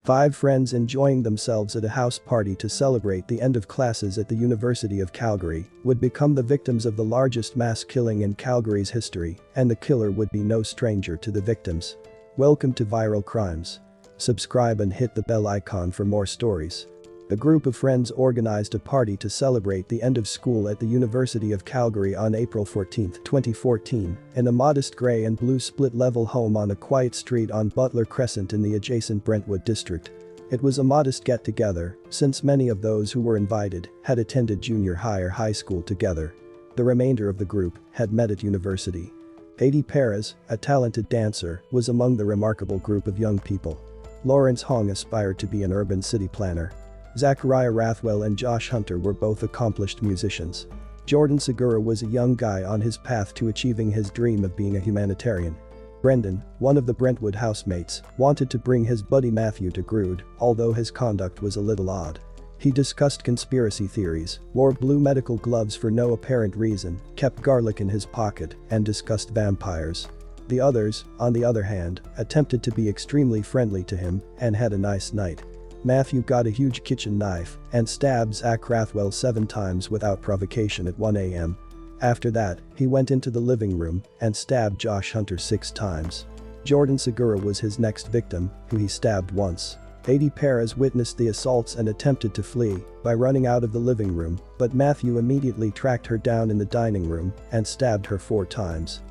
5 friends enjoying themselves at a house party to celebrate the end of classes at the University of Calgary would become the victims of the largest mass killing in Calgary's history, and the killer would be no stranger to the victims. Welcome to Viral Crimes. Subscribe and hit the bell icon for more stories. A group of friends organized a party to celebrate the end of school at the University of Calgary on April 14, 2014, in a modest grey and blue split-level home on a quiet street on Butler Crescent in the adjacent Brentwood district. It was a modest get-together, since many of those who were invited had attended junior high or high school together. The remainder of the group had met at university. Katie Perez, a talented dancer, was among the remarkable group of young people. Lawrence Hong aspired to be an urban city planner. Zachariah Rathwell and Josh Hunter were both accomplished musicians. Jordan Segura was a young guy on his path to achieving his dream of being a humanitarian. Brendan, one of the Brentwood housemates, wanted to bring his buddy Matthew to Grood, although his conduct was a little odd. He discussed conspiracy theories, wore blue medical gloves for no apparent reason, kept garlic in his pocket, and discussed vampires. The others, on the other hand, attempted to be extremely friendly to him and had a nice night. Matthew got a huge kitchen knife and stabbed Zach Rathwell 7 times without provocation at 1 a.m. After that, he went into the living room and stabbed Josh Hunter 6 times. Jordan Segura was his next victim, who he stabbed once. Katie Perez witnessed the assaults and attempted to flee by running out of the living room, but Matthew immediately tracked her down in the dining room and stabbed her 4 times.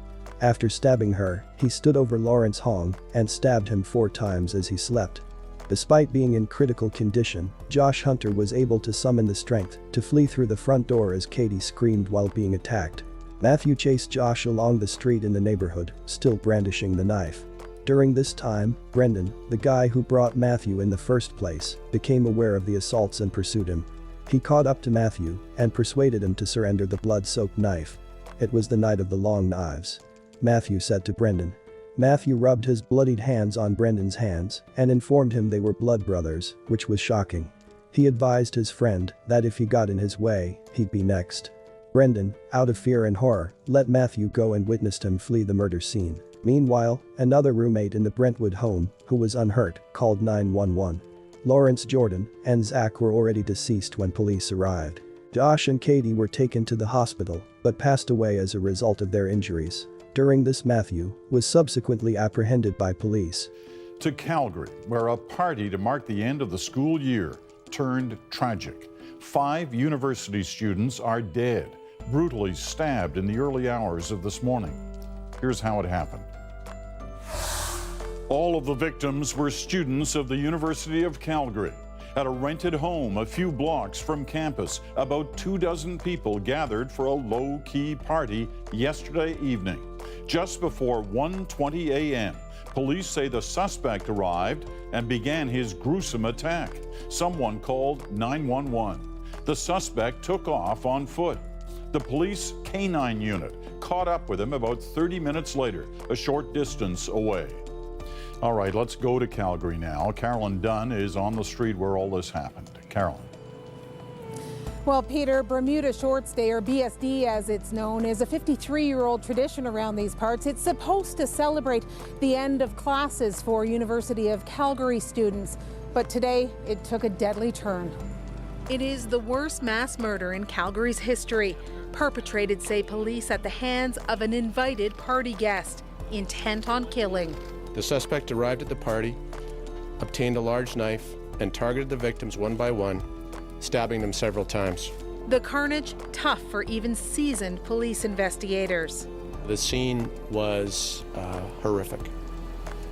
After stabbing her, he stood over Lawrence Hong and stabbed him 4 times as he slept. Despite being in critical condition, Josh Hunter was able to summon the strength to flee through the front door as Katie screamed while being attacked. Matthew chased Josh along the street in the neighborhood, still brandishing the knife. During this time, Brendan, the guy who brought Matthew in the first place, became aware of the assaults and pursued him. He caught up to Matthew and persuaded him to surrender the blood-soaked knife. It was the night of the long knives. Matthew said to Brendan. Matthew rubbed his bloodied hands on Brendan's hands and informed him they were blood brothers, which was shocking. He advised his friend that if he got in his way, he'd be next. Brendan, out of fear and horror, let Matthew go and witnessed him flee the murder scene. Meanwhile, another roommate in the Brentwood home, who was unhurt, called 911. Lawrence, Jordan, and Zach were already deceased when police arrived. Josh and Katie were taken to the hospital, but passed away as a result of their injuries. During this, Matthew was subsequently apprehended by police. To Calgary, where a party to mark the end of the school year turned tragic. 5 university students are dead, brutally stabbed in the early hours of this morning. Here's how it happened. All of the victims were students of the University of Calgary. At a rented home a few blocks from campus, about 24 people gathered for a low-key party yesterday evening. Just before 1:20 a.m., police say the suspect arrived and began his gruesome attack. Someone called 911. The suspect took off on foot. The police canine unit caught up with him about 30 minutes later, a short distance away. All right, let's go to Calgary now. Carolyn Dunn is on the street where all this happened. Carolyn. Well, Peter, Bermuda Shorts Day, or BSD as it's known, is a 53-year-old tradition around these parts. It's supposed to celebrate the end of classes for University of Calgary students, but today it took a deadly turn. It is the worst mass murder in Calgary's history, perpetrated, say police, at the hands of an invited party guest, intent on killing. The suspect arrived at the party, obtained a large knife, and targeted the victims one by one, stabbing them several times. The carnage, tough for even seasoned police investigators. The scene was horrific.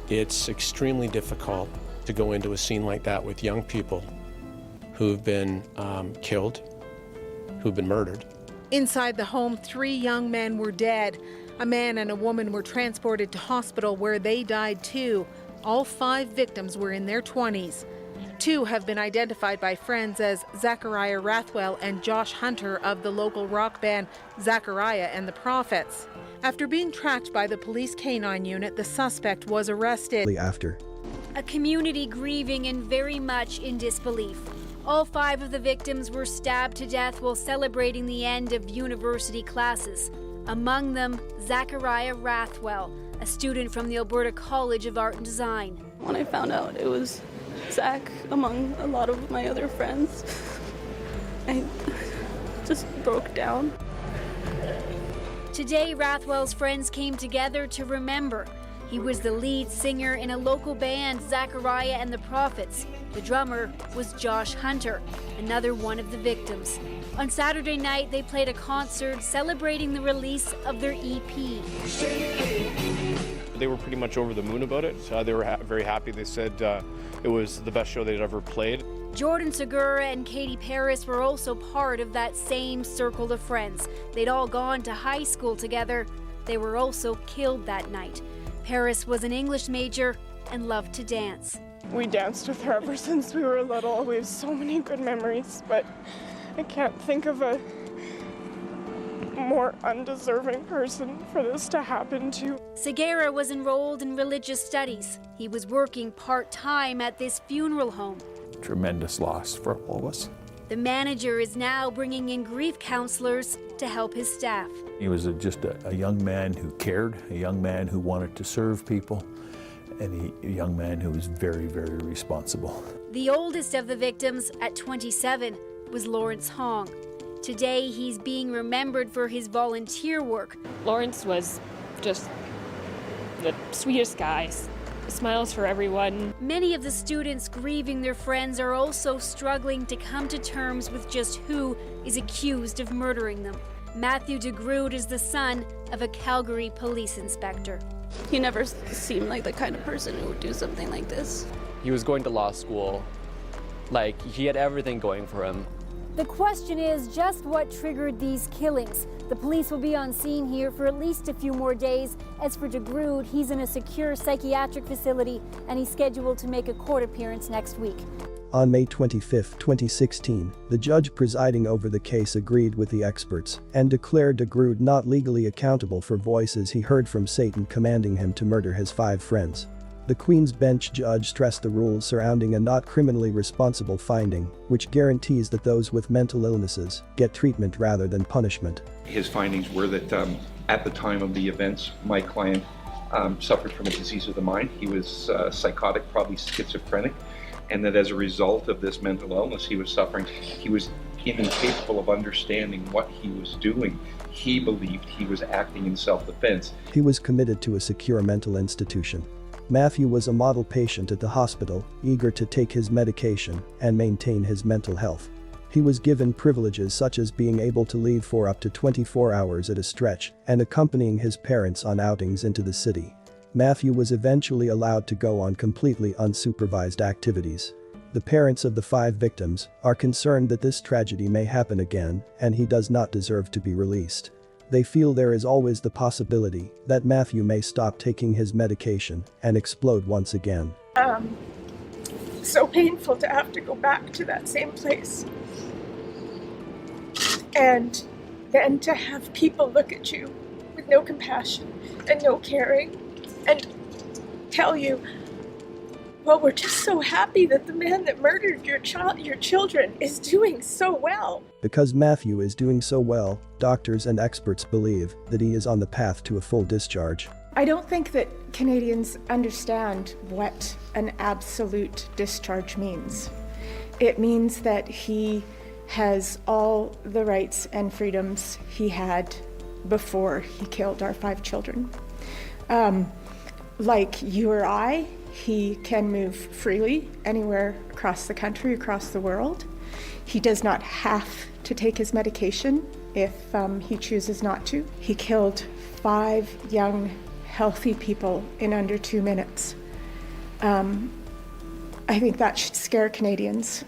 It's extremely difficult to go into a scene like that with young people who've been killed, who've been murdered. Inside the home, 3 young men were dead. A man and a woman were transported to hospital where they died too. All 5 victims were in their 20s. 2 have been identified by friends as Zachariah Rathwell and Josh Hunter of the local rock band Zachariah and the Prophets. After being tracked by the police canine unit, the suspect was arrested. A community grieving and very much in disbelief. All 5 of the victims were stabbed to death while celebrating the end of university classes. Among them, Zachariah Rathwell, a student from the Alberta College of Art and Design. When I found out, it was Zach among a lot of my other friends. I just broke down. Today, Rathwell's friends came together to remember. He was the lead singer in a local band, Zachariah and the Prophets. The drummer was Josh Hunter, another one of the victims. On Saturday night, they played a concert celebrating the release of their EP. They were pretty much over the moon about it. They were very happy. They said it was the best show they'd ever played. Jordan Segura and Katie Paris were also part of that same circle of friends. They'd all gone to high school together. They were also killed that night. Paris was an English major and loved to dance. We danced with her ever since we were little. We have so many good memories, but I can't think of a more undeserving person for this to happen to. Segura was enrolled in religious studies. He was working part-time at this funeral home. Tremendous loss for all of us. The manager is now bringing in grief counselors to help his staff. He was just a young man who cared, a young man who wanted to serve people, and a young man who was very, very responsible. The oldest of the victims, at 27, was Lawrence Hong. Today, he's being remembered for his volunteer work. Lawrence was just the sweetest guy. Smiles for everyone. Many of the students grieving their friends are also struggling to come to terms with just who is accused of murdering them. Matthew DeGrood is the son of a Calgary police inspector. He never seemed like the kind of person who would do something like this. He was going to law school. Like, he had everything going for him. The question is just what triggered these killings. The police will be on scene here for at least a few more days. As for DeGrood, he's in a secure psychiatric facility and he's scheduled to make a court appearance next week. On May 25, 2016, the judge presiding over the case agreed with the experts and declared DeGrood not legally accountable for voices he heard from Satan commanding him to murder his 5 friends. The Queen's Bench judge stressed the rules surrounding a not criminally responsible finding, which guarantees that those with mental illnesses get treatment rather than punishment. His findings were that at the time of the events, my client suffered from a disease of the mind. He was psychotic, probably schizophrenic, and that as a result of this mental illness he was suffering, he was incapable of understanding what he was doing. He believed he was acting in self-defense. He was committed to a secure mental institution. Matthew was a model patient at the hospital, eager to take his medication and maintain his mental health. He was given privileges such as being able to leave for up to 24 hours at a stretch and accompanying his parents on outings into the city. Matthew was eventually allowed to go on completely unsupervised activities. The parents of the 5 victims are concerned that this tragedy may happen again and he does not deserve to be released. They feel there is always the possibility that Matthew may stop taking his medication and explode once again. So painful to have to go back to that same place. And then to have people look at you with no compassion and no caring and tell you, well, we're just so happy that the man that murdered your children is doing so well. Because Matthew is doing so well, doctors and experts believe that he is on the path to a full discharge. I don't think that Canadians understand what an absolute discharge means. It means that he has all the rights and freedoms he had before he killed our 5 children. Like you or I, he can move freely anywhere across the country, across the world. He does not have to take his medication if he chooses not to. He killed 5 young, healthy people in under 2 minutes. I think that should scare Canadians,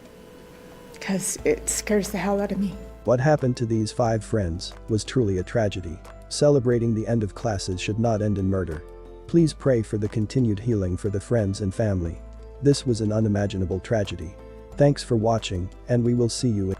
because it scares the hell out of me. What happened to these 5 friends was truly a tragedy. Celebrating the end of classes should not end in murder. Please pray for the continued healing for the friends and family. This was an unimaginable tragedy. Thanks for watching, and we will see you in